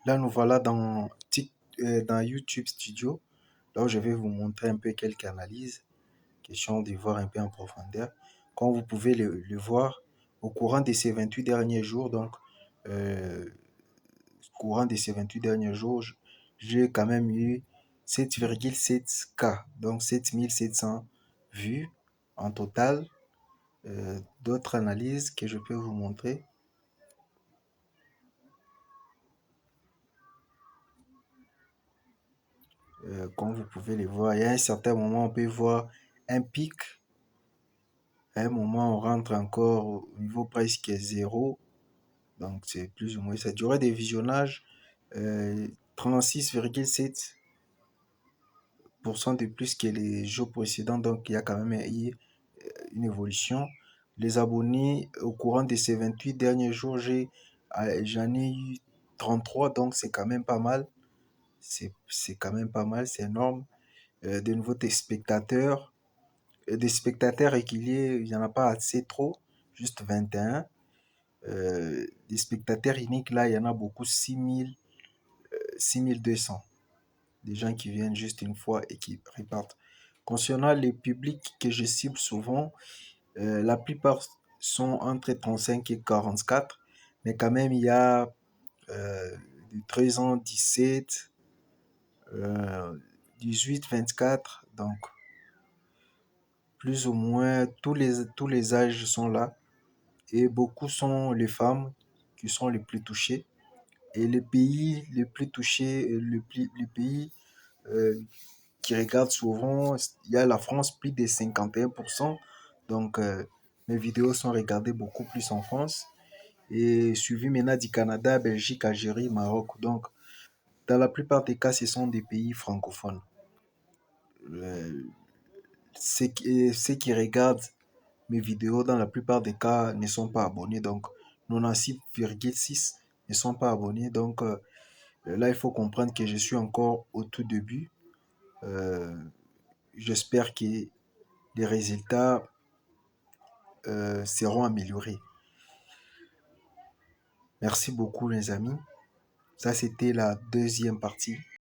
Là, nous voilà dans YouTube Studio, là où je vais vous montrer un peu quelques analyses, question de voir un peu en profondeur. Comme vous pouvez le voir, au courant de ces 28 derniers jours, euh, courant de ces 28 derniers jours, j'ai quand même eu 7,7K, donc 7700 vues en total. D'autres analyses que je peux vous montrer. Comme vous pouvez le voir, il y a un certain moment, on peut voir un pic. À un moment, on rentre encore au niveau presque zéro. Donc, c'est plus ou moins ça. Durée des visionnages, 36,7% de plus que les jours précédents. Donc, il y a quand même eu une évolution. Les abonnés, au courant de ces 28 derniers jours, j'en ai eu 33. Donc, c'est quand même pas mal. C'est quand même pas mal, c'est énorme. De nouveaux spectateurs. Des spectateurs réguliers, il n'y en a pas assez trop, juste 21. Des spectateurs uniques, là, il y en a beaucoup, 6200. Des gens qui viennent juste une fois et qui repartent. Concernant les publics que je cible souvent, la plupart sont entre 35 et 44, mais quand même, il y a de 13 ans, 17, 18, 24, donc plus ou moins tous les âges sont là. Et beaucoup sont les femmes qui sont les plus touchées. Et les pays les plus touchés, les pays euh, qui regardent souvent, il y a la France, plus de 51%. Donc, mes vidéos sont regardées beaucoup plus en France. Et suivi maintenant du Canada, Belgique, Algérie, Maroc. Donc, dans la plupart des cas, ce sont des pays francophones. Euh, ceux qui regardent mes vidéos, dans la plupart des cas, ne sont pas abonnés. Donc, 96,6 ne sont pas abonnés. Donc, là, il faut comprendre que je suis encore au tout début. Euh, J'espère que les résultats seront améliorés. Merci beaucoup, les amis. Ça, c'était la deuxième partie.